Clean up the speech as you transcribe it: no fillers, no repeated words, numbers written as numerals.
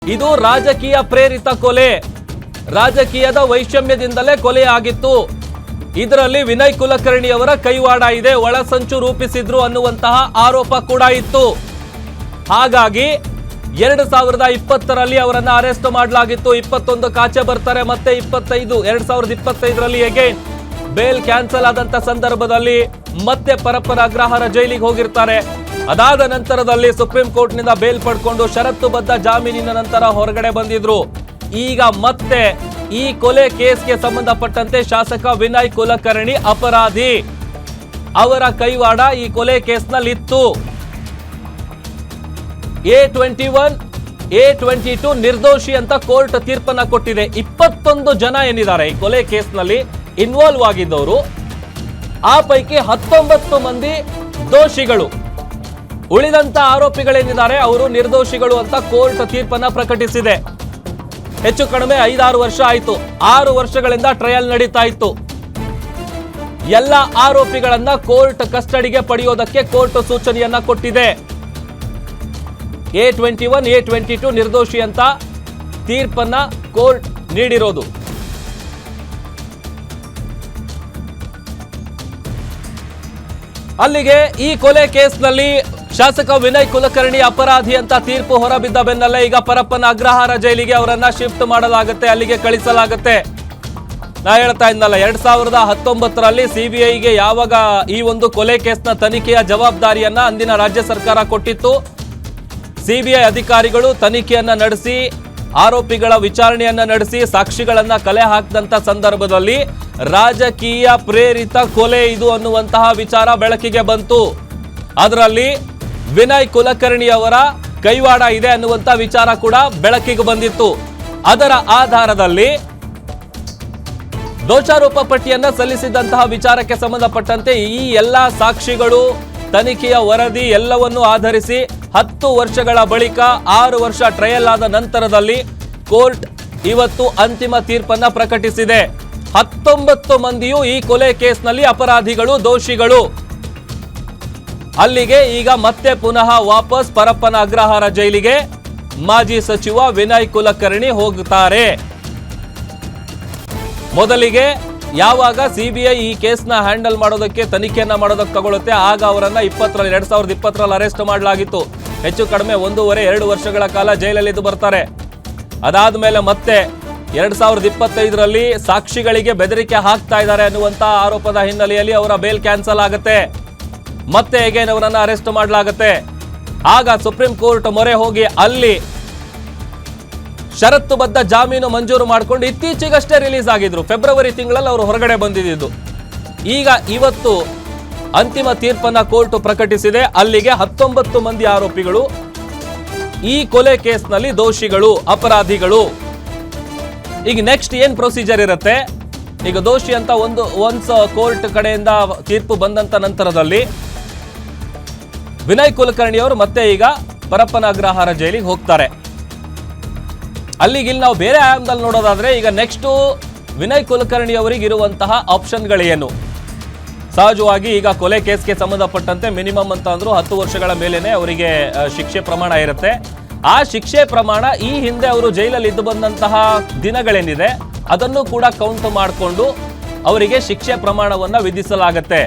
ಇದು ರಾಜಕೀಯ ಪ್ರೇರಿತ ಕೊಲೆ, ರಾಜಕೀಯದ ವೈಷಮ್ಯದಿಂದಲೇ ಕೊಲೆ ಆಗಿತ್ತು. ಇದರಲ್ಲಿ ವಿನಯ್ ಕುಲಕರ್ಣಿ ಅವರ ಕೈವಾಡ ಇದೆ, ಒಳಸಂಚು ರೂಪಿಸಿದ್ರು ಅನ್ನುವಂತಹ ಆರೋಪ ಕೂಡ ಇತ್ತು. ಹಾಗಾಗಿ 2020ರಲ್ಲಿ ಅವರನ್ನ ಅರೆಸ್ಟ್ ಮಾಡಲಾಗಿತ್ತು. 21 ಆಚೆ ಬರ್ತಾರೆ, ಮತ್ತೆ 2025ರಲ್ಲಿ ಅಗೈನ್ ಬೇಲ್ ಕ್ಯಾನ್ಸಲ್ ಆದಂತ ಸಂದರ್ಭದಲ್ಲಿ ಮತ್ತೆ ಪರಪ್ಪನ ಅಗ್ರಹಾರ ಜೈಲಿಗೆ ಹೋಗಿರ್ತಾರೆ. ಅದಾದ ನಂತರದಲ್ಲಿ ಸುಪ್ರೀಂ ಕೋರ್ಟ್ ನಿಂದ ಬೇಲ್ ಪಡ್ಕೊಂಡು ಷರತ್ತುಬದ್ಧ ಜಾಮೀನಿನ ನಂತರ ಹೊರಗಡೆ ಬಂದಿದ್ರು. ಈಗ ಮತ್ತೆ ಈ ಕೊಲೆ ಕೇಸ್ಗೆ ಸಂಬಂಧಪಟ್ಟಂತೆ ಶಾಸಕ ವಿನಯ್ ಕುಲಕರ್ಣಿ ಅಪರಾಧಿ, ಅವರ ಕೈವಾಡ ಈ ಕೊಲೆ ಕೇಸ್ನಲ್ಲಿತ್ತು. A21, A22 ನಿರ್ದೋಷಿ ಅಂತ ಕೋರ್ಟ್ ತೀರ್ಪನ್ನ ಕೊಟ್ಟಿದೆ. 21 ಜನ ಏನಿದ್ದಾರೆ ಈ ಕೊಲೆ ಕೇಸ್ನಲ್ಲಿ ಇನ್ವಾಲ್ವ್ ಆಗಿದ್ದವರು, ಆ ಪೈಕಿ 19 ಮಂದಿ ದೋಷಿಗಳು. ಉಳಿದಂತ ಆರೋಪಿಗಳೇನಿದ್ದಾರೆ ಅವರು ನಿರ್ದೋಷಿಗಳು ಅಂತ ಕೋರ್ಟ್ ತೀರ್ಪನ್ನ ಪ್ರಕಟಿಸಿದೆ. ಹೆಚ್ಚು ಕಡಿಮೆ 5-6 ವರ್ಷ ಆಯ್ತು. 6 ವರ್ಷಗಳಿಂದ ಟ್ರಯಲ್ ನಡೀತಾ ಇತ್ತು. ಎಲ್ಲ ಆರೋಪಿಗಳನ್ನ ಕೋರ್ಟ್ ಕಸ್ಟಡಿಗೆ ಪಡೆಯೋದಕ್ಕೆ ಕೋರ್ಟ್ ಸೂಚನೆಯನ್ನ ಕೊಟ್ಟಿದೆ. A21, A22 ನಿರ್ದೋಷಿ ಅಂತ ತೀರ್ಪನ್ನ ಕೋರ್ಟ್ ನೀಡಿರೋದು. ಅಲ್ಲಿಗೆ ಈ ಕೊಲೆ ಕೇಸ್ನಲ್ಲಿ ಶಾಸಕ ವಿನಯ್ ಕುಲಕರ್ಣಿ ಅಪರಾಧಿ ಅಂತ ತೀರ್ಪು ಹೊರಬಿದ್ದ ಬೆನ್ನಲ್ಲೇ ಈಗ ಪರಪ್ಪನ ಅಗ್ರಹಾರ ಜೈಲಿಗೆ ಅವರನ್ನ ಶಿಫ್ಟ್ ಮಾಡಲಾಗುತ್ತೆ, ಅಲ್ಲಿಗೆ ಕಳಿಸಲಾಗುತ್ತೆ. ನಾ ಹೇಳ್ತಾ ಇದ್ನಲ್ಲ, 2019ರಲ್ಲಿ ಸಿಬಿಐಗೆ ಯಾವಾಗ ಈ ಒಂದು ಕೊಲೆ ಕೇಸ್ನ ತನಿಖೆಯ ಜವಾಬ್ದಾರಿಯನ್ನ ಅಂದಿನ ರಾಜ್ಯ ಸರ್ಕಾರ ಕೊಟ್ಟಿತ್ತು. ಸಿಬಿಐ ಅಧಿಕಾರಿಗಳು ತನಿಖೆಯನ್ನ ನಡೆಸಿ, ಆರೋಪಿಗಳ ವಿಚಾರಣೆಯನ್ನ ನಡೆಸಿ, ಸಾಕ್ಷಿಗಳನ್ನ ಕಲೆ ಹಾಕಿದಂತ ಸಂದರ್ಭದಲ್ಲಿ ರಾಜಕೀಯ ಪ್ರೇರಿತ ಕೊಲೆ ಇದು ಅನ್ನುವಂತಹ ವಿಚಾರ ಬೆಳಕಿಗೆ ಬಂತು. ಅದರಲ್ಲಿ ವಿನಯ್ ಕುಲಕರ್ಣಿ ಅವರ ಕೈವಾಡ ಇದೆ ಅನ್ನುವಂತ ವಿಚಾರ ಕೂಡ ಬೆಳಕಿಗೆ ಬಂದಿತ್ತು. ಅದರ ಆಧಾರದಲ್ಲಿ ದೋಷಾರೋಪ ಪಟ್ಟಿಯನ್ನ ಸಲ್ಲಿಸಿದಂತಹ ವಿಚಾರಕ್ಕೆ ಸಂಬಂಧಪಟ್ಟಂತೆ ಈ ಎಲ್ಲಾ ಸಾಕ್ಷಿಗಳು, ತನಿಖೆಯ ವರದಿ ಎಲ್ಲವನ್ನು ಆಧರಿಸಿ 10 ವರ್ಷಗಳ ಬಳಿಕ 6 ವರ್ಷ ಟ್ರಯಲ್ ಆದ ನಂತರದಲ್ಲಿ ಕೋರ್ಟ್ ಇವತ್ತು ಅಂತಿಮ ತೀರ್ಪನ್ನ ಪ್ರಕಟಿಸಿದೆ. 19 ಮಂದಿಯೂ ಈ ಕೊಲೆ ಕೇಸ್ನಲ್ಲಿ ಅಪರಾಧಿಗಳು, ದೋಷಿಗಳು. ಅಲ್ಲಿಗೆ ಈಗ ಮತ್ತೆ ಪುನಃ ವಾಪಸ್ ಪರಪ್ಪನ ಅಗ್ರಹಾರ ಜೈಲಿಗೆ ಮಾಜಿ ಸಚಿವ ವಿನಯ್ ಕುಲಕರ್ಣಿ ಹೋಗುತ್ತಾರೆ. ಮೊದಲಿಗೆ ಯಾವಾಗ ಸಿಬಿಐ ಈ ಕೇಸ್ನ ಹ್ಯಾಂಡಲ್ ಮಾಡೋದಕ್ಕೆ, ತನಿಖೆಯನ್ನ ಮಾಡೋದಕ್ಕೆ ತಗೊಳುತ್ತೆ, ಆಗ ಅವರನ್ನ 2020ರಲ್ಲಿ ಅರೆಸ್ಟ್ ಮಾಡಲಾಗಿತ್ತು. ಹೆಚ್ಚು ಕಡಿಮೆ 1.5-2 ವರ್ಷಗಳ ಕಾಲ ಜೈಲಲ್ಲಿದ್ದು ಬರ್ತಾರೆ. ಅದಾದ್ಮೇಲೆ ಮತ್ತೆ 2025ರಲ್ಲಿ ಸಾಕ್ಷಿಗಳಿಗೆ ಬೆದರಿಕೆ ಹಾಕ್ತಾ ಇದ್ದಾರೆ ಅನ್ನುವಂತ ಆರೋಪದ ಹಿನ್ನೆಲೆಯಲ್ಲಿ ಅವರ ಬೇಲ್ ಕ್ಯಾನ್ಸಲ್ ಆಗುತ್ತೆ. ಮತ್ತೆ ಅಗೇನ್ ಅವರನ್ನ ಅರೆಸ್ಟ್ ಮಾಡಲಾಗುತ್ತೆ. ಆಗ ಸುಪ್ರೀಂ ಕೋರ್ಟ್ ಮೊರೆ ಹೋಗಿ ಅಲ್ಲಿ ಷರತ್ತುಬದ್ಧ ಜಾಮೀನು ಮಂಜೂರು ಮಾಡಿಕೊಂಡು ಇತ್ತೀಚೆಗಷ್ಟೇ ರಿಲೀಸ್ ಆಗಿದ್ರು. ಫೆಬ್ರವರಿ ತಿಂಗಳಲ್ಲಿ ಅವರು ಹೊರಗಡೆ ಬಂದಿದ್ದು. ಈಗ ಇವತ್ತು ಅಂತಿಮ ತೀರ್ಪನ್ನ ಕೋರ್ಟ್ ಪ್ರಕಟಿಸಿದೆ. ಅಲ್ಲಿಗೆ 19 ಮಂದಿ ಆರೋಪಿಗಳು ಈ ಕೊಲೆ ಕೇಸ್ನಲ್ಲಿ ದೋಷಿಗಳು, ಅಪರಾಧಿಗಳು. ಈಗ ನೆಕ್ಸ್ಟ್ ಏನ್ ಪ್ರೊಸೀಜರ್ ಇರುತ್ತೆ? ಈಗ ದೋಷಿ ಅಂತ ಒನ್ಸ್ ಕೋರ್ಟ್ ಕಡೆಯಿಂದ ತೀರ್ಪು ಬಂದಂತ ನಂತರದಲ್ಲಿ ವಿನಯ್ ಕುಲಕರ್ಣಿ ಅವರು ಮತ್ತೆ ಈಗ ಪರಪ್ಪನ ಅಗ್ರಹಾರ ಜೈಲಿಗೆ ಹೋಗ್ತಾರೆ. ಅಲ್ಲಿಗೆ ಇಲ್ಲಿ ನಾವು ಬೇರೆ ಆಯಾಮದಲ್ಲಿ ನೋಡೋದಾದ್ರೆ, ಈಗ ನೆಕ್ಸ್ಟ್ ವಿನಯ್ ಕುಲಕರ್ಣಿ ಅವರಿಗೆ ಇರುವಂತಹ ಆಪ್ಷನ್ಗಳೇನು? ಸಹಜವಾಗಿ ಈಗ ಕೊಲೆ ಕೇಸ್ಗೆ ಸಂಬಂಧಪಟ್ಟಂತೆ ಮಿನಿಮಮ್ ಅಂತ ಅಂದ್ರೂ 10 ವರ್ಷಗಳ ಮೇಲೇನೆ ಅವರಿಗೆ ಶಿಕ್ಷೆ ಪ್ರಮಾಣ ಇರುತ್ತೆ. ಆ ಶಿಕ್ಷೆ ಪ್ರಮಾಣ ಈ ಹಿಂದೆ ಅವರು ಜೈಲಲ್ಲಿ ಇದ್ದು ಬಂದಂತಹ ದಿನಗಳೇನಿದೆ ಅದನ್ನು ಕೂಡ ಕೌಂಟ್ ಮಾಡಿಕೊಂಡು ಅವರಿಗೆ ಶಿಕ್ಷೆ ಪ್ರಮಾಣವನ್ನ ವಿಧಿಸಲಾಗುತ್ತೆ.